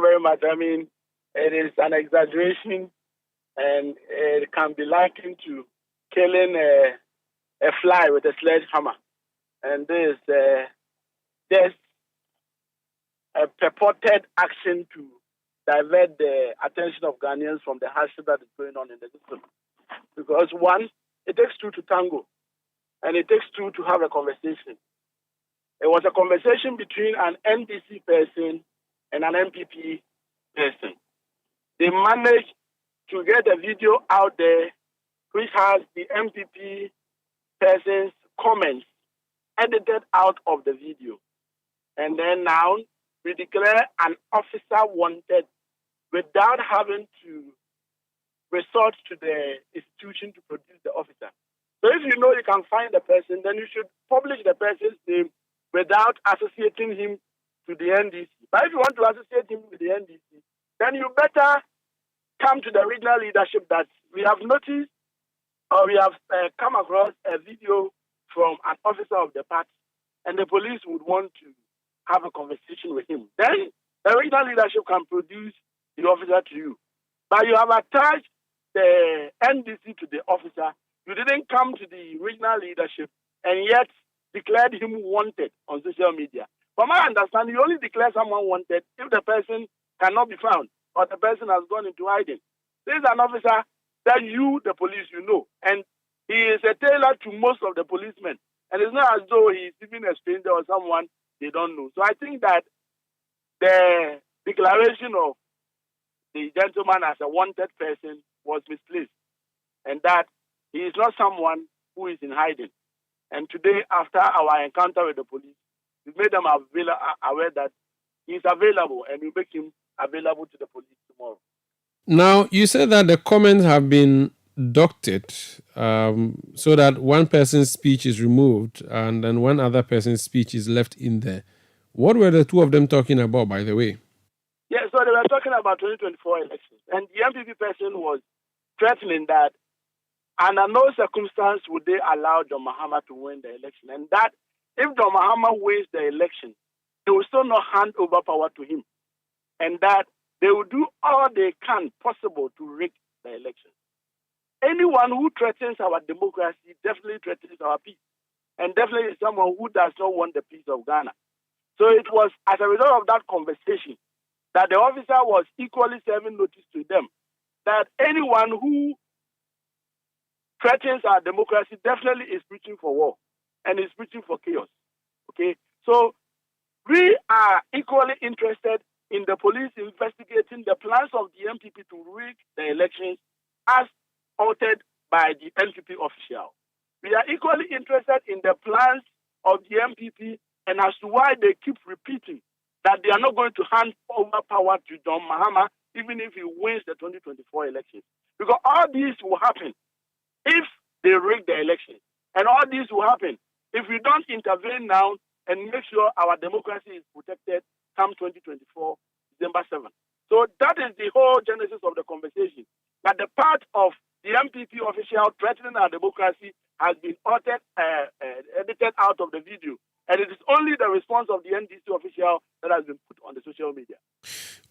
very much. I mean, it is an exaggeration, and it can be likened to killing a fly with a sledgehammer. And this just a purported action to divert the attention of Ghanaians from the hardship that is going on in the system. Because one, it takes two to tango, and it takes two to have a conversation. It was a conversation between an NDC person and an MPP person. They managed to get a video out there which has the MPP person's comments edited out of the video. And then now we declare an officer wanted without having to resort to the institution to produce the officer. So if you know you can find the person, then you should publish the person's name without associating him to the NDC. But if you want to associate him with the NDC, then you better come to the regional leadership that we have noticed or we have come across a video from an officer of the party, and the police would want to have a conversation with him. Then the regional leadership can produce the officer to you. But you have attached the NDC to the officer. You didn't come to the regional leadership and yet declared him wanted on social media. From my understanding, you only declare someone wanted if the person cannot be found or the person has gone into hiding. This is an officer that you, the police, you know, and he is a tailor to most of the policemen. And it's not as though he is even a stranger or someone they don't know. So I think that the declaration of the gentleman as a wanted person was misplaced, and that he is not someone who is in hiding. And today, after our encounter with the police, we made them aware that he is available, and we make him available to the police tomorrow. Now, you said that the comments have been doctored so that one person's speech is removed and then one other person's speech is left in there. What were the two of them talking about, by the way? Yeah, so they were talking about 2024 elections. And the MPP person was threatening that under no circumstance would they allow John Mahama to win the election. And that if John Mahama wins the election, they will still not hand over power to him. And that they will do all they can possible to rig the election. Anyone who threatens our democracy definitely threatens our peace. And definitely is someone who does not want the peace of Ghana. So it was as a result of that conversation that the officer was equally serving notice to them that anyone who threatens our democracy definitely is preaching for war and is preaching for chaos. Okay, so we are equally interested in the police investigating the plans of the MPP to rig the elections as altered by the NPP official. We are equally interested in the plans of the MPP and as to why they keep repeating that they are not going to hand over power to John Mahama even if he wins the 2024 elections. Because all these will happen if they rig the election. And all this will happen if we don't intervene now and make sure our democracy is protected come 2024, December 7th. So that is the whole genesis of the conversation. That the part of the MPP official threatening our democracy has been altered, edited out of the video. And it is only the response of the NDC official that has been put on the social media.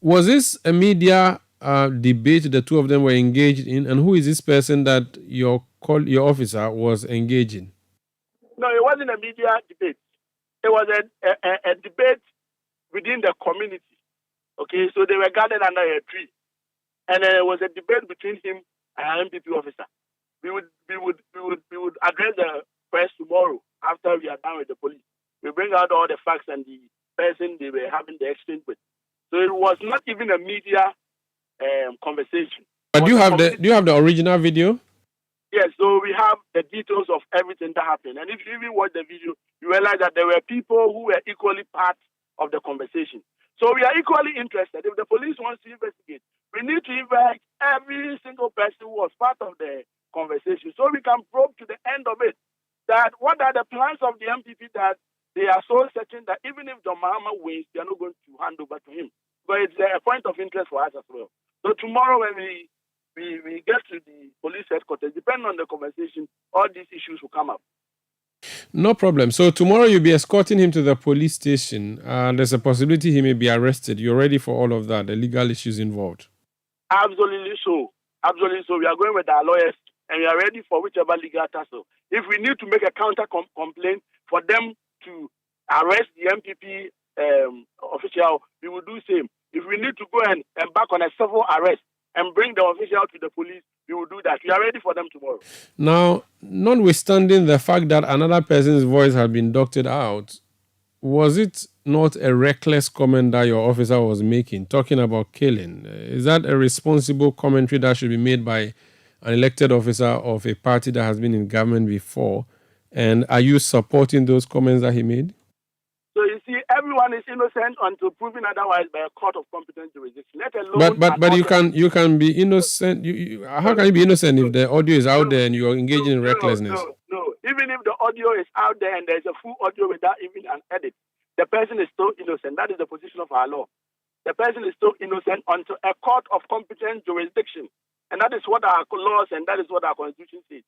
Was this a media debate the two of them were engaged in? And who is this person that your officer was engaging? No, it wasn't a media debate. It was a debate within the community. Okay, so they were gathered under a tree. And it was a debate between him and an MPP officer. We would address the press tomorrow after we are done with the police. We bring out all the facts and the person they were having the exchange with. So it was not even a media conversation. But do you have the original video? Yes, so we have the details of everything that happened. And if you even watch the video, you realize that there were people who were equally part of the conversation. So we are equally interested. If the police wants to investigate, we need to invite every single person who was part of the conversation so we can probe to the end of it. That what are the plans of the MPP that they are so certain that even if John Mahama wins, they are not going to hand over to him. But it's a point of interest for us as well. So tomorrow when we get to the police headquarters, depending on the conversation, all these issues will come up. No problem. So tomorrow you'll be escorting him to the police station. There's a possibility he may be arrested. You're ready for all of that, the legal issues involved. Absolutely so. Absolutely so. We are going with our lawyers and we are ready for whichever legal tussle. If we need to make a counter complaint for them to arrest the MPP official, we will do same. If we need to go and embark on a civil arrest and bring the official to the police, we will do that. We are ready for them tomorrow. Now, notwithstanding the fact that another person's voice had been doctored out, was it not a reckless comment that your officer was making, talking about killing? Is that a responsible commentary that should be made by an elected officer of a party that has been in government before? And are you supporting those comments that he made? So you see, everyone is innocent until proven otherwise by a court of competent jurisdiction. Let alone, but you can be innocent. How can you be innocent if the audio is out there and you are engaging in recklessness? No. Even if the audio is out there and there's a full audio without even an edit, the person is still innocent. That is the position of our law. The person is still innocent until a court of competent jurisdiction, and that is what our laws and that is what our constitution says,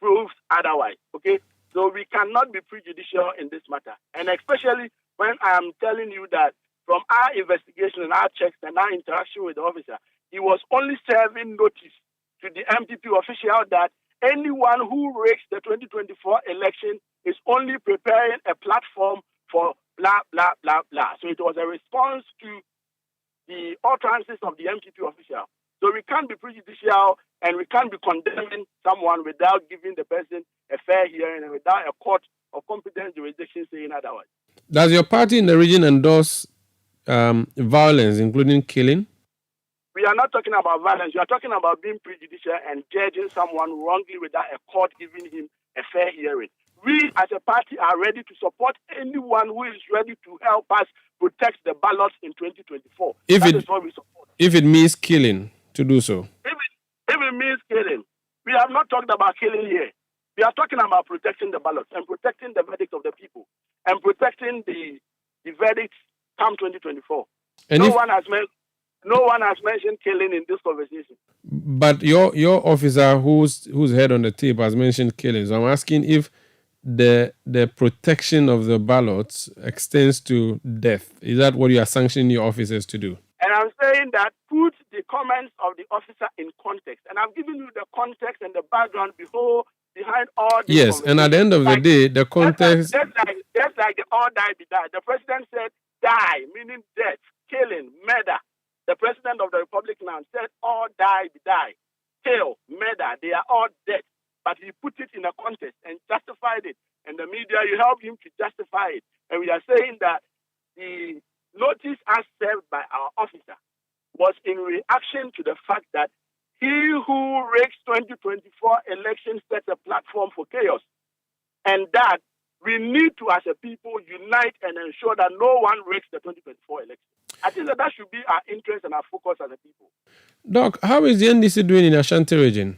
proves otherwise. Okay. So we cannot be prejudicial in this matter. And especially when I am telling you that from our investigation and our checks and our interaction with the officer, he was only serving notice to the MPP official that anyone who rigs the 2024 election is only preparing a platform for blah, blah, blah, blah. So it was a response to the utterances of the MPP official. So we can't be prejudicial and we can't be condemning someone without giving the person a fair hearing and without a court of competent jurisdiction saying otherwise. Does your party in the region endorse violence, including killing? We are not talking about violence. We are talking about being prejudicial and judging someone wrongly without a court giving him a fair hearing. We as a party are ready to support anyone who is ready to help us protect the ballots in 2024. That is what we support. If it means killing, to do so. If it means killing, we have not talked about killing here. We are talking about protecting the ballots and protecting the verdict of the people and protecting the verdict come 2024. And no one has mentioned killing in this conversation. But your officer whose head on the tape has mentioned killing. So I'm asking if the protection of the ballots extends to death. Is that what you are sanctioning your officers to do? And I'm saying that put the comments of the officer in context. And I've given you the context and the background behind all this. Yes, and at the end of the day, the context... Just like the all die be die. The president said die, meaning death, killing, murder. The president of the republic now said all die be die. Kill, murder, they are all dead. But he put it in a context and justified it. And the media, you help him to justify it. And we are saying that the notice as served by our officer was in reaction to the fact that he who rigs 2024 elections sets a platform for chaos. And that we need to, as a people, unite and ensure that no one rigs the 2024 election. I think that should be our interest and our focus as a people. Doc, how is the NDC doing in Ashanti region?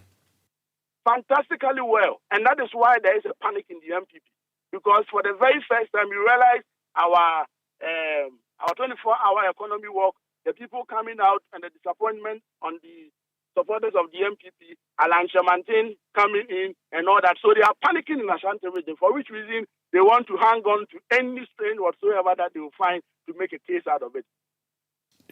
Fantastically well. And that is why there is a panic in the MPP. Because for the very first time, we realized our 24-hour economy work, the people coming out and the disappointment on the supporters of the MPP, Alan Shamantin coming in and all that. So they are panicking in Ashanti region, for which reason they want to hang on to any strain whatsoever that they will find to make a case out of it.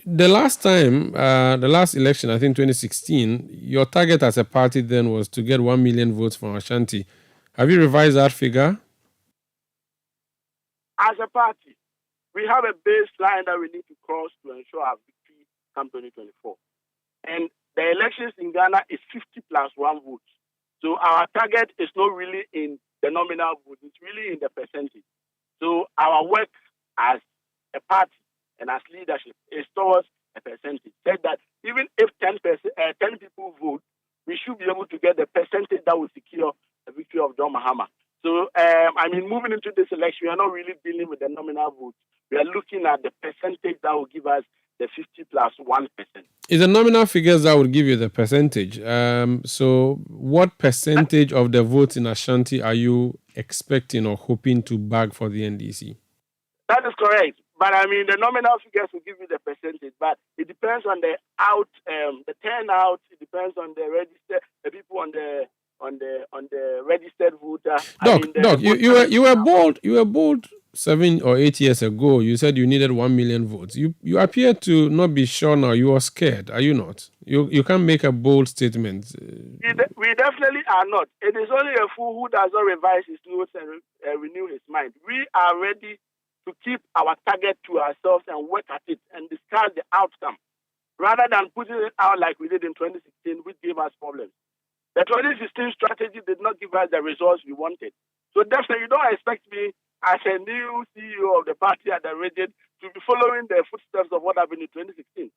The last time, the last election, I think 2016, your target as a party then was to get 1 million votes from Ashanti. Have you revised that figure? As a party, we have a baseline that we need to cross to ensure our victory come 2024. And the elections in Ghana is 50 plus 1 vote. So our target is not really in the nominal vote, it's really in the percentage. So our work as a party and as leadership is towards a percentage. Said that even if 10 people vote, we should be able to get the percentage that will secure the victory of John Mahama. So, moving into this election, we are not really dealing with the nominal vote. We are looking at the percentage that will give us the 50 plus 1%. It's the nominal figures that would give you the percentage. So what percentage of the votes in Ashanti are you expecting or hoping to bag for the NDC? That is correct. But the nominal figures will give you the percentage. But it depends on the turnout. It depends on the register, the people on the registered voter. Doc, you were bold 7 or 8 years ago. You said you needed 1 million votes. You appear to not be sure now. You are scared, are you not? You can't make a bold statement. We definitely are not. It is only a fool who does not revise his notes and renew his mind. We are ready to keep our target to ourselves and work at it and discard the outcome, rather than putting it out like we did in 2016, which gave us problems. The 2016 strategy did not give us the results we wanted. So definitely, you don't expect me as a new CEO of the party at the region to be following the footsteps of what happened in 2016.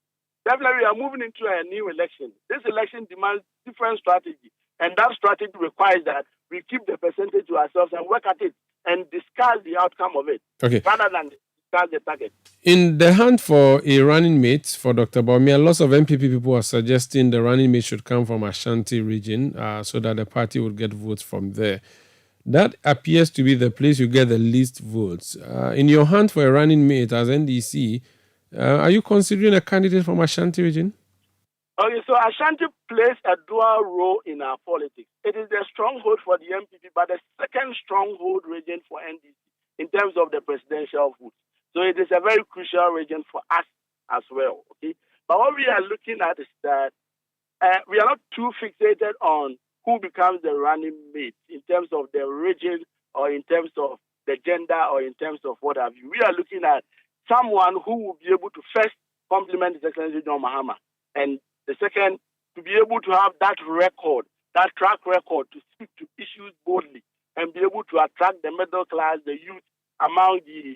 Definitely, we are moving into a new election. This election demands different strategy, and that strategy requires that we keep the percentage to ourselves and work at it and discard the outcome of it, rather than discard the target. In the hunt for a running mate for Dr. Bawumia, lots of MPP people are suggesting the running mate should come from Ashanti region so that the party would get votes from there. That appears to be the place you get the least votes. In your hunt for a running mate as NDC, are you considering a candidate from Ashanti region? Okay, so Ashanti plays a dual role in our politics. It is the stronghold for the MPP, but the second stronghold region for NDC in terms of the presidential vote. So it is a very crucial region for us as well. Okay, but what we are looking at is that we are not too fixated on who becomes the running mate in terms of the region or in terms of the gender or in terms of what have you. We are looking at someone who will be able to first complement His Excellency John Mahama, and the second, to be able to have that record, that track record to speak to issues boldly and be able to attract the middle class, the youth among the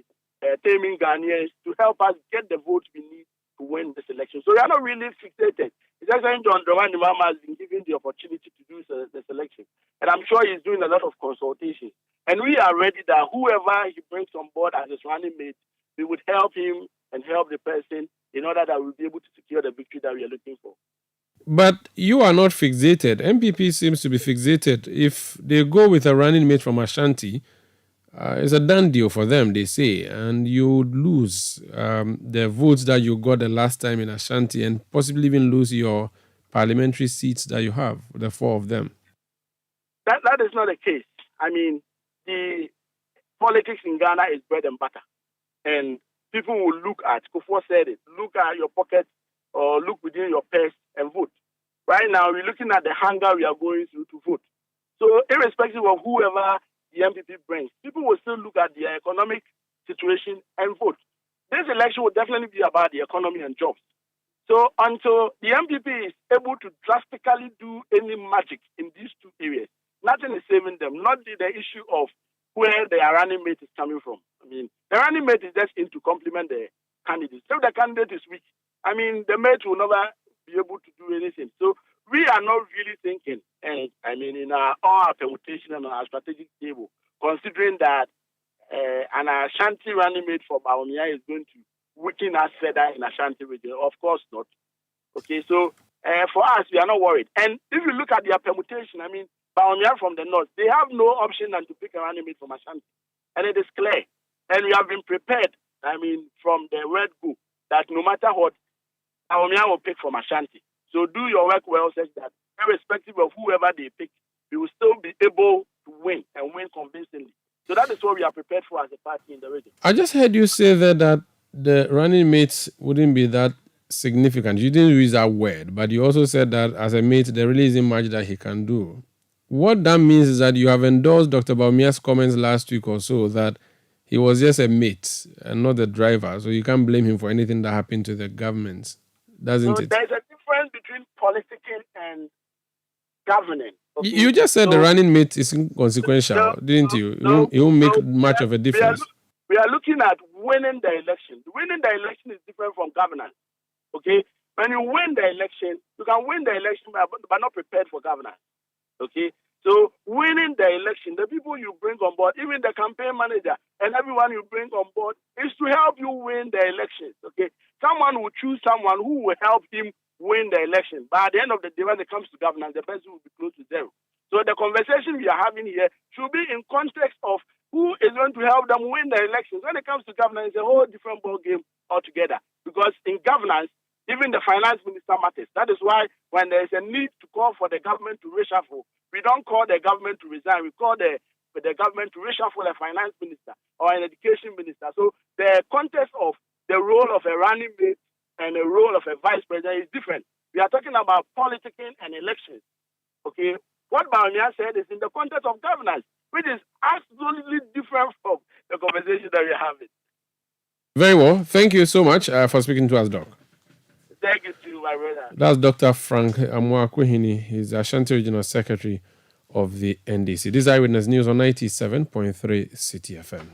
taming Ghanaians to help us get the votes we need to win this election. So we are not really fixated. His Excellency John Dramani Mahama has been given the opportunity to do the selection, and I'm sure he's doing a lot of consultation. And we are ready that whoever he brings on board as his running mate, we would help him and help the person in order that we'll be able to secure the victory that we are looking for. But you are not fixated. MPP seems to be fixated. If they go with a running mate from Ashanti, it's a done deal for them, they say, and you would lose the votes that you got the last time in Ashanti and possibly even lose your parliamentary seats that you have, the 4 of them. That is not the case. I mean, the politics in Ghana is bread and butter. And people will look at, Kufuor said it, look at your pocket or look within your purse and vote. Right now, we're looking at the hunger we are going through to vote. So irrespective of whoever the MPP brings, people will still look at their economic situation and vote. This election will definitely be about the economy and jobs. So until the MPP is able to drastically do any magic in these 2 areas, nothing is saving them, not the issue of where their running mate is coming from. I mean, the running mate is just in to complement the candidate. So if the candidate is weak, I mean, the mate will never be able to do anything. So we are not really thinking, and I mean, in our permutation and our strategic table, considering that an Ashanti running mate for Bawumia is going to weaken us further in Ashanti region. Of course not. Okay, so for us, we are not worried. And if you look at their permutation, I mean, Bawumia from the north, they have no option than to pick a running mate from Ashanti. And it is clear. And we have been prepared, I mean, from the word go, that no matter what, Bawumia will pick from Ashanti. So do your work well such that irrespective of whoever they pick, we will still be able to win and win convincingly. So that is what we are prepared for as a party in the region. I just heard you say that the running mates wouldn't be that significant. You didn't use that word, but you also said that as a mate, there really isn't much that he can do. What that means is that you have endorsed Dr. Bawumia's comments last week or so that he was just a mate and not the driver, so you can't blame him for anything that happened to the government, doesn't it? There's a difference between politicking and governing. Okay? You just said the running mate is inconsequential, didn't you? It won't make much of a difference. We are looking at winning the election. Winning the election is different from governance. Okay? When you win the election, you can win the election but not prepared for governance. Okay? So winning the election, the people you bring on board, even the campaign manager and everyone you bring on board, is to help you win the elections. Okay? Someone will choose someone who will help him win the election. But at the end of the day, when it comes to governance, the person will be close to zero. So the conversation we are having here should be in context of who is going to help them win the elections. When it comes to governance, it's a whole different ball game altogether. Because in governance, even the finance minister matters. That is why when there is a need to call for the government to reshuffle, We don't call the government to resign. We call the government to reshuffle a finance minister or an education minister. So the context of the role of a running mate and the role of a vice president is different. We are talking about politicking and elections. Okay, what Bawumia said is in the context of governance, which is absolutely different from the conversation that we're having. Very well. Thank you so much for speaking to us, Doc. Thank you to my brother. That's Dr. Frank Amwakwehini. He's Ashanti Regional Secretary of the NDC. This is Eyewitness News on 97.3 Citi FM.